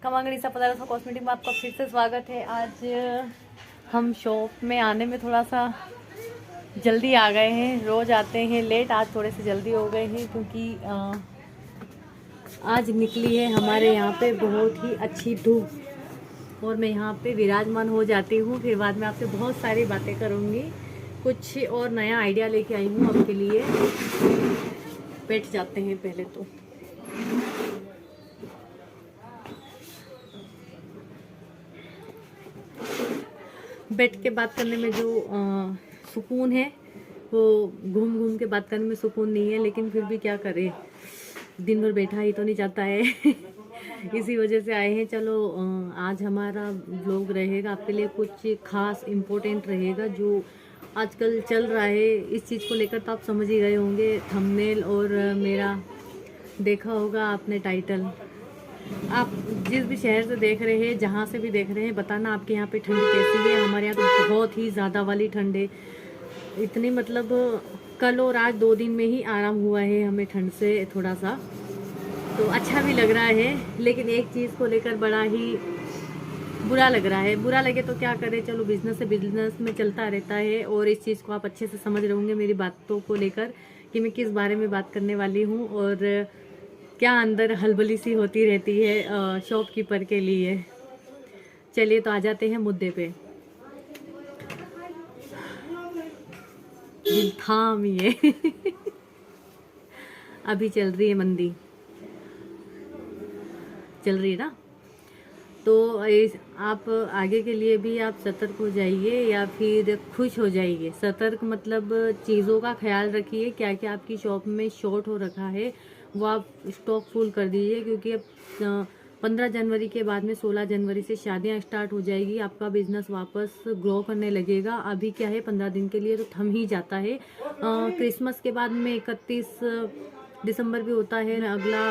खमांगड़ी सा पदार्थ कॉस्मेटिक में आपका फिर से स्वागत है। आज हम शॉप में आने में थोड़ा सा जल्दी आ गए हैं। रोज़ आते हैं लेट, आज थोड़े से जल्दी हो गए हैं क्योंकि आज निकली है हमारे यहाँ पे बहुत ही अच्छी धूप और मैं यहाँ पे विराजमान हो जाती हूँ। फिर बाद में आपसे बहुत सारी बातें करूँगी, कुछ और नया आइडिया लेके आई हूँ आपके लिए। बैठ जाते हैं पहले तो। बैठ के बात करने में जो सुकून है वो घूम घूम के बात करने में सुकून नहीं है, लेकिन फिर भी क्या करें, दिन भर बैठा ही तो नहीं जाता है। इसी वजह से आए हैं। चलो आज हमारा व्लॉग रहेगा आपके लिए कुछ खास इम्पोर्टेंट रहेगा जो आजकल चल रहा है। इस चीज़ को लेकर तो आप समझ ही गए होंगे, थंबनेल और मेरा देखा होगा आपने टाइटल। आप जिस भी शहर से देख रहे हैं, जहाँ से भी देख रहे हैं, बताना आपके यहाँ पे ठंड कैसी है। हमारे यहाँ तो बहुत ही ज़्यादा वाली ठंड है। इतनी मतलब कल और आज 2 दिन में ही आराम हुआ है हमें ठंड से थोड़ा सा, तो अच्छा भी लग रहा है। लेकिन एक चीज़ को लेकर बड़ा ही बुरा लग रहा है। बुरा लगे तो क्या करें, चलो बिजनेस से बिजनेस में चलता रहता है। और इस चीज़ को आप अच्छे से समझ रहे होंगे मेरी बातों को लेकर कि मैं किस बारे में बात करने वाली हूँ और क्या अंदर हलबली सी होती रहती है शॉपकीपर के लिए। चलिए तो आ जाते हैं मुद्दे पे। थाम ये अभी चल रही है मंदी, चल रही है ना, तो आप आगे के लिए भी आप सतर्क हो जाइए या फिर खुश हो जाइए। सतर्क मतलब चीज़ों का ख्याल रखिए, क्या क्या आपकी शॉप में शॉर्ट हो रखा है वो आप स्टॉक फुल कर दीजिए, क्योंकि अब 15 जनवरी के बाद में 16 जनवरी से शादियां स्टार्ट हो जाएगी। आपका बिजनेस वापस ग्रो करने लगेगा। अभी क्या है, 15 दिन के लिए तो थम ही जाता है। क्रिसमस के बाद में 31 दिसंबर भी होता है। अगला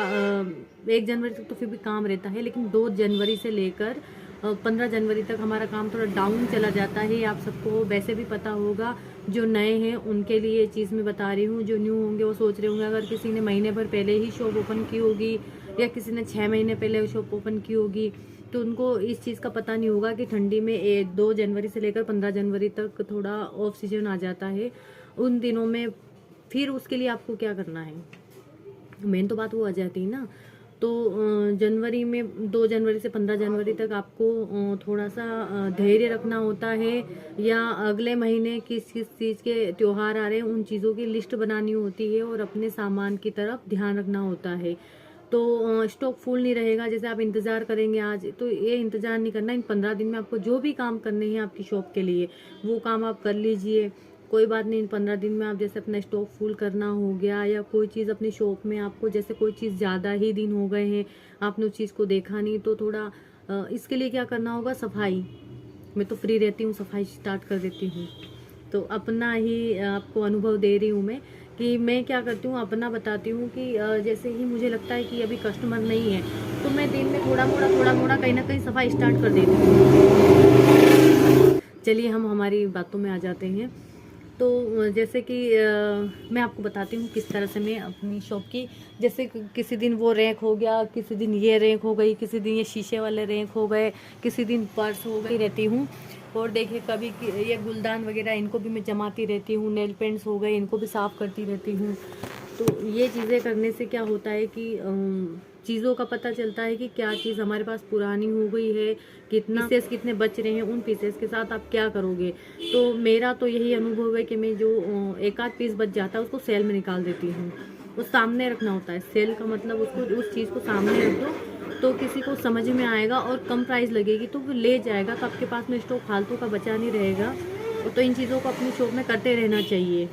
1 जनवरी तक तो फिर भी काम रहता है, लेकिन 2 जनवरी से लेकर 15 जनवरी तक हमारा काम थोड़ा डाउन चला जाता है। आप सबको वैसे भी पता होगा, जो नए हैं उनके लिए ये चीज़ मैं बता रही हूँ। जो न्यू होंगे वो सोच रहे होंगे, अगर किसी ने महीने भर पहले ही शॉप ओपन की होगी या किसी ने 6 महीने पहले शॉप ओपन की होगी, तो उनको इस चीज़ का पता नहीं होगा कि ठंडी में 2 जनवरी से लेकर 15 जनवरी तक थोड़ा ऑफ सीजन आ जाता है। उन दिनों में फिर उसके लिए आपको क्या करना है, मेन तो बात वो आ जाती है ना। तो जनवरी में 2 जनवरी से 15 जनवरी तक आपको थोड़ा सा धैर्य रखना होता है, या अगले महीने किस किस चीज़ के त्यौहार आ रहे हैं उन चीज़ों की लिस्ट बनानी होती है और अपने सामान की तरफ ध्यान रखना होता है। तो स्टॉक फुल नहीं रहेगा। जैसे आप इंतज़ार करेंगे आज, तो ये इंतज़ार नहीं करना। इन 15 दिन में आपको जो भी काम करने हैं आपकी शॉप के लिए वो काम आप कर लीजिए, कोई बात नहीं। इन 15 दिन में आप जैसे अपना स्टॉक फुल करना हो गया, या कोई चीज़ अपनी शॉप में आपको जैसे कोई चीज़ ज़्यादा ही दिन हो गए हैं आपने उस चीज़ को देखा नहीं, तो थोड़ा इसके लिए क्या करना होगा, सफाई। मैं तो फ्री रहती हूँ, सफाई स्टार्ट कर देती हूँ। तो अपना ही आपको अनुभव दे रही हूँ मैं कि मैं क्या करती हूँ, अपना बताती हूँ कि जैसे ही मुझे लगता है कि अभी कस्टमर नहीं है, तो मैं दिन में थोड़ा मोड़ा कहीं ना कहीं सफाई स्टार्ट कर देती हूँ। चलिए हम हमारी बातों में आ जाते हैं। तो जैसे कि मैं आपको बताती हूँ किस तरह से मैं अपनी शॉप की, जैसे किसी दिन वो रैक हो गया, किसी दिन ये रैक हो गई, किसी दिन ये शीशे वाले रैक हो गए, किसी दिन पर्स हो गई रहती हूँ। और देखिए कभी ये गुलदान वगैरह इनको भी मैं जमाती रहती हूँ, नेल पेंट्स हो गए इनको भी साफ़ करती रहती हूँ। तो ये चीज़ें करने से क्या होता है कि चीज़ों का पता चलता है कि क्या चीज़ हमारे पास पुरानी हो गई है, कितना पीसेस कितने बच रहे हैं, उन पीसेस के साथ आप क्या करोगे। तो मेरा तो यही अनुभव है कि मैं जो एक आध पीस बच जाता है उसको सेल में निकाल देती हूँ। वो सामने रखना होता है। सेल का मतलब उसको, उस चीज़ को सामने रख दो तो किसी को समझ में आएगा और कम प्राइस लगेगी तो वो ले जाएगा, तो आपके पास में स्टॉक फालतू का बचा नहीं रहेगा। तो इन चीज़ों को अपनी शॉप में करते रहना चाहिए।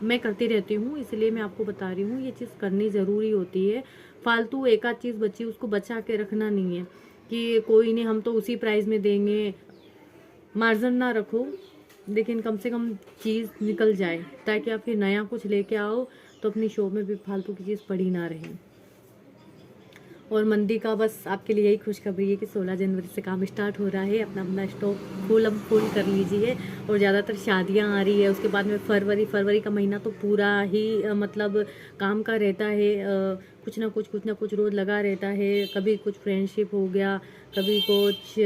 मैं करती रहती हूँ, इसलिए मैं आपको बता रही हूँ ये चीज़ करनी ज़रूरी होती है। फालतू एक आध चीज़ बची उसको बचा के रखना नहीं है कि कोई नहीं हम तो उसी प्राइस में देंगे। मार्जिन ना रखो, लेकिन कम से कम चीज़ निकल जाए, ताकि आप फिर नया कुछ लेके आओ तो अपनी शॉप में भी फालतू की चीज़ पड़ी ना रहे। और मंदी का बस आपके लिए यही खुशखबरी है कि 16 जनवरी से काम स्टार्ट हो रहा है। अपना अपना स्टॉक फुल कर लीजिए। और ज़्यादातर शादियां आ रही है, उसके बाद में फरवरी का महीना तो पूरा ही मतलब काम का रहता है। कुछ ना कुछ रोज़ लगा रहता है। कभी कुछ फ्रेंडशिप हो गया, कभी कुछ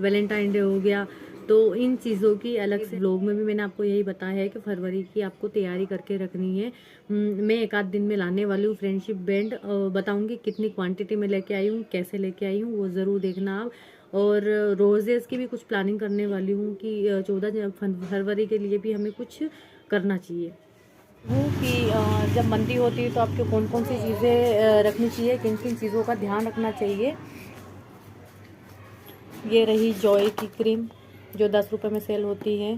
वैलेंटाइन डे हो गया। तो इन चीज़ों की अलग से ब्लॉग में भी मैंने आपको यही बताया है कि फरवरी की आपको तैयारी करके रखनी है। मैं एक आध दिन में लाने वाली हूँ फ्रेंडशिप बैंड। बताऊंगी कितनी क्वांटिटी में लेके आई हूँ, कैसे लेके आई हूँ, वो ज़रूर देखना आप। और रोजेज़ की भी कुछ प्लानिंग करने वाली हूँ कि 14 फरवरी के लिए भी हमें कुछ करना चाहिए। हूँ कि जब मंदी होती है तो आपको कौन कौन सी चीज़ें रखनी चाहिए, किन किन चीज़ों का ध्यान रखना चाहिए। ये रही जॉय की क्रीम जो 10 रुपये में सेल होती है,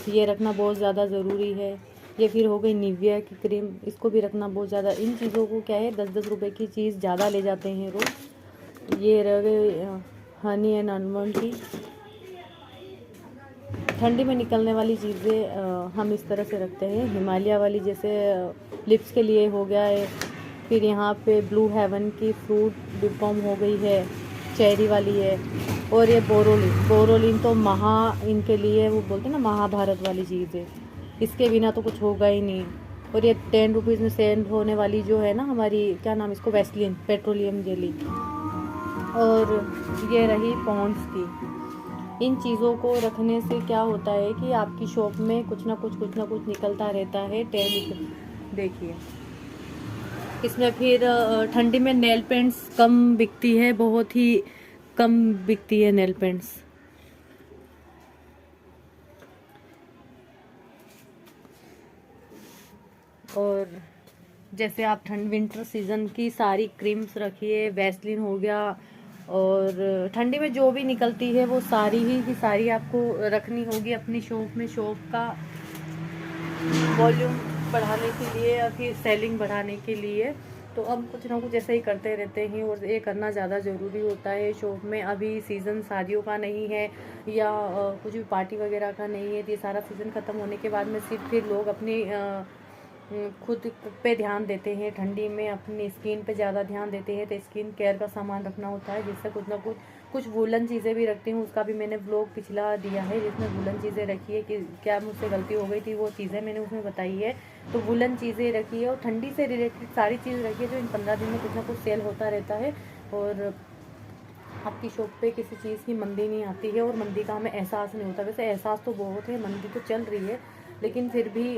ये रखना बहुत ज़्यादा ज़रूरी है। ये फिर हो गई निविया की क्रीम, इसको भी रखना बहुत ज़्यादा। इन चीज़ों को क्या है 10-10 रुपये की चीज़ ज़्यादा ले जाते हैं रोज़। ये रह गई हनी एंड आलमंड की। ठंडी में निकलने वाली चीज़ें हम इस तरह से रखते हैं। हिमालय वाली जैसे लिप्स के लिए हो गया है। फिर यहाँ पे ब्लू हेवन की फ्रूट डिपॉम हो गई है, चेरी वाली है। और ये बोरोलिन तो इनके लिए वो बोलते हैं ना महाभारत वाली चीज़ है, इसके बिना तो कुछ होगा ही नहीं। और ये 10 रुपीज़ में सेल होने वाली जो है ना हमारी, क्या नाम इसको, वैसलीन पेट्रोलियम जेली। और ये रही पॉन्ड्स की। इन चीज़ों को रखने से क्या होता है कि आपकी शॉप में कुछ ना कुछ निकलता रहता है। देखिए इसमें फिर ठंडी में नेल पेंट्स कम बिकती है, बहुत ही कम बिकती है नेल पेंट्स। और जैसे आप विंटर सीजन की सारी क्रीम्स रखिए, वैसलीन हो गया। और ठंडी में जो भी निकलती है वो सारी ही की सारी आपको रखनी होगी अपनी शॉप में। शॉप का वॉल्यूम बढ़ाने के लिए या फिर सेलिंग बढ़ाने के लिए। तो अब कुछ ना कुछ ऐसे ही करते रहते हैं और ये करना ज़्यादा ज़रूरी होता है शॉप में। अभी सीज़न शादियों का नहीं है या कुछ भी पार्टी वगैरह का नहीं है। तो ये सारा सीज़न ख़त्म होने के बाद में सिर्फ फिर लोग अपनी खुद पे ध्यान देते हैं। ठंडी में अपनी स्किन पे ज़्यादा ध्यान देते हैं, तो स्किन केयर का सामान रखना होता है, जिससे कुछ ना कुछ वूलन चीज़ें भी रखती हूँ। उसका भी मैंने व्लॉग पिछला दिया है जिसमें वूलन चीज़ें रखी है कि क्या मुझसे गलती हो गई थी, वो चीज़ें मैंने उसमें बताई है। तो वूलन चीज़ें रखी है और ठंडी से रिलेटेड सारी चीज़ रखी है, जो इन 15 दिन में कुछ ना कुछ सेल होता रहता है। और आपकी शॉप पे किसी चीज़ की मंदी नहीं आती है और मंदी का हमें एहसास नहीं होता। वैसे एहसास तो बहुत है, मंदी तो चल रही है, लेकिन फिर भी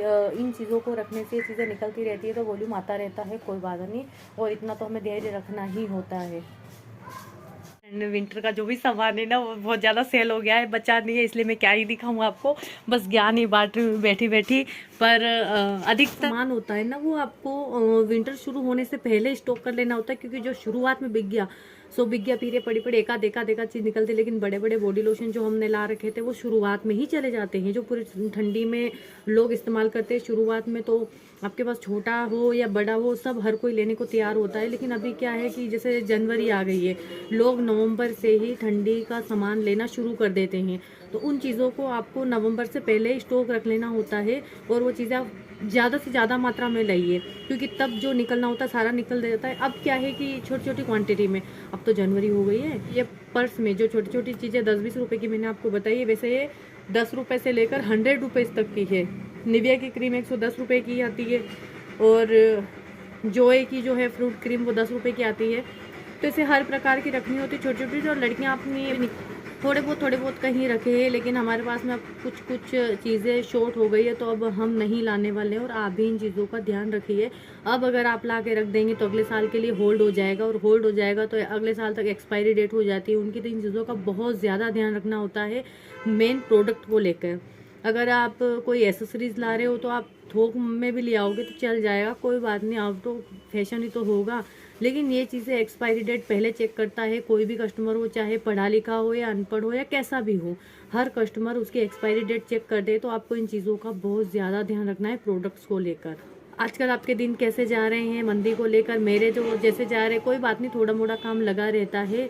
इन चीज़ों को रखने से ये चीज़ें निकलती रहती है, तो वॉल्यूम आता रहता है, कोई बात नहीं। और इतना तो हमें धैर्य रखना ही होता है। विंटर का जो भी सामान है ना वो बहुत ज़्यादा सेल हो गया है, बचा नहीं है, इसलिए मैं क्या ही दिखाऊँ आपको, बस ज्ञान ही बांट रही हूँ बैठी। पर अधिक सामान होता है ना वो आपको विंटर शुरू होने से पहले स्टॉक कर लेना होता है, क्योंकि जो शुरुआत में बिक गया पीरे पड़ी एका देखा चीज़ निकलती। लेकिन बड़े बड़े बॉडी लोशन जो हमने ला रखे थे वो शुरुआत में ही चले जाते हैं, जो पूरी ठंडी में लोग इस्तेमाल करते हैं शुरुआत में। तो आपके पास छोटा हो या बड़ा हो, सब हर कोई लेने को तैयार होता है। लेकिन अभी क्या है कि जैसे जनवरी आ गई है, लोग नवंबर से ही ठंडी का सामान लेना शुरू कर देते हैं। तो उन चीज़ों को आपको नवंबर से पहले स्टॉक रख लेना होता है और वो चीज़ें आप ज़्यादा से ज़्यादा मात्रा में लाइए, क्योंकि तब जो निकलना होता है सारा निकल जाता है। अब क्या है कि छोटी छोटी क्वांटिटी में, अब तो जनवरी हो गई है, ये पर्स में जो छोटी छोटी चीज़ें 10-20 रुपए की मैंने आपको बताई है, वैसे ये 10 रुपये से लेकर 100 रुपीज़ तक की है। निविया की क्रीम 110 रुपये की आती है और जोए की जो है फ्रूट क्रीम वो 10 रुपये की आती है। तो इसे हर प्रकार की रखनी होती है छोटी छोटी। और लड़कियाँ अपनी थोड़े बहुत कहीं रखे हैं, लेकिन हमारे पास में अब कुछ चीज़ें शॉर्ट हो गई है, तो अब हम नहीं लाने वाले हैं। और आप भी इन चीज़ों का ध्यान रखिए। अब अगर आप ला के रख देंगे तो अगले साल के लिए होल्ड हो जाएगा, और होल्ड हो जाएगा तो अगले साल तक एक्सपायरी डेट हो जाती है उनकी। तो इन चीज़ों का बहुत ज़्यादा ध्यान रखना होता है मेन प्रोडक्ट को लेकर। अगर आप कोई एसेसरीज ला रहे हो तो आप थोक में भी ले आओगे तो चल जाएगा, कोई बात नहीं, आउट ऑफ फैशन ही तो होगा। लेकिन ये चीज़ें एक्सपायरी डेट पहले चेक करता है कोई भी कस्टमर हो, चाहे पढ़ा लिखा हो या अनपढ़ हो या कैसा भी हो, हर कस्टमर उसकी एक्सपायरी डेट चेक कर दे। तो आपको इन चीज़ों का बहुत ज़्यादा ध्यान रखना है प्रोडक्ट्स को लेकर। आजकल आपके दिन कैसे जा रहे हैं मंदी को लेकर? मेरे जो जैसे जा रहे, कोई बात नहीं, थोड़ा मोड़ा काम लगा रहता है,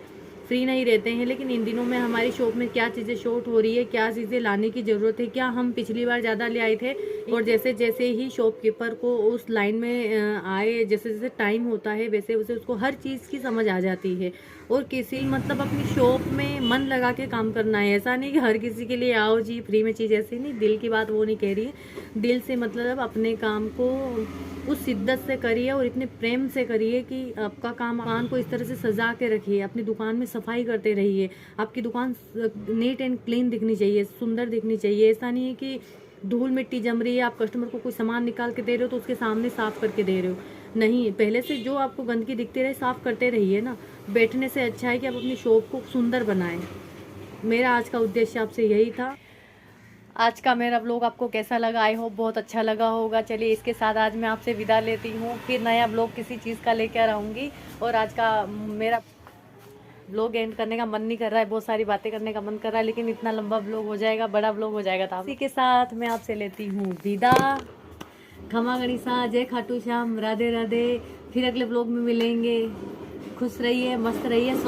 फ्री नहीं रहते हैं, लेकिन इन दिनों में हमारी शॉप में क्या चीज़ें शॉर्ट हो रही है, क्या चीज़ें लाने की ज़रूरत है, क्या हम पिछली बार ज़्यादा ले आए थे, और जैसे जैसे ही शॉपकीपर को उस लाइन में आए, जैसे जैसे टाइम होता है वैसे वैसे उसको हर चीज़ की समझ आ जाती है। और किसी मतलब अपनी शॉप में मन लगा के काम करना है, ऐसा नहीं कि हर किसी के लिए आओ जी फ्री में चीज़, ऐसी नहीं, दिल की बात वो नहीं कह रही है। दिल से मतलब अपने काम को उस शिद्दत से करिए और इतने प्रेम से करिए कि आपका काम दुकान को इस तरह से सजा के रखिए, अपनी दुकान में सफाई करते रहिए। आपकी दुकान नीट एंड क्लीन दिखनी चाहिए, सुंदर दिखनी चाहिए। ऐसा नहीं है कि धूल मिट्टी जम रही है, आप कस्टमर को कोई सामान निकाल के दे रहे हो तो उसके सामने साफ करके दे रहे हो, नहीं, पहले से जो आपको गंदगी दिखती रहे साफ करते रहिए ना। बैठने से अच्छा है कि आप अपनी शॉप को सुंदर बनाएं। मेरा आज का उद्देश्य आपसे यही था। आज का मेरा ब्लॉग आपको कैसा लगा? आई होप बहुत अच्छा लगा होगा। चलिए इसके साथ आज मैं आपसे विदा लेती हूँ, फिर नया ब्लॉग किसी चीज़ का लेकर आऊँगी। और आज का मेरा ब्लॉग एंड करने का मन नहीं कर रहा है, बहुत सारी बातें करने का मन कर रहा है, लेकिन इतना लंबा ब्लॉग हो जाएगा, बड़ा ब्लॉग हो जाएगा। तो इसी के साथ मैं आपसे लेती हूँ विदा। खमा गणिसा, जय खाटू श्याम, राधे राधे। फिर अगले ब्लॉग में मिलेंगे। खुश रहिए, मस्त रहिए, स्वस्थ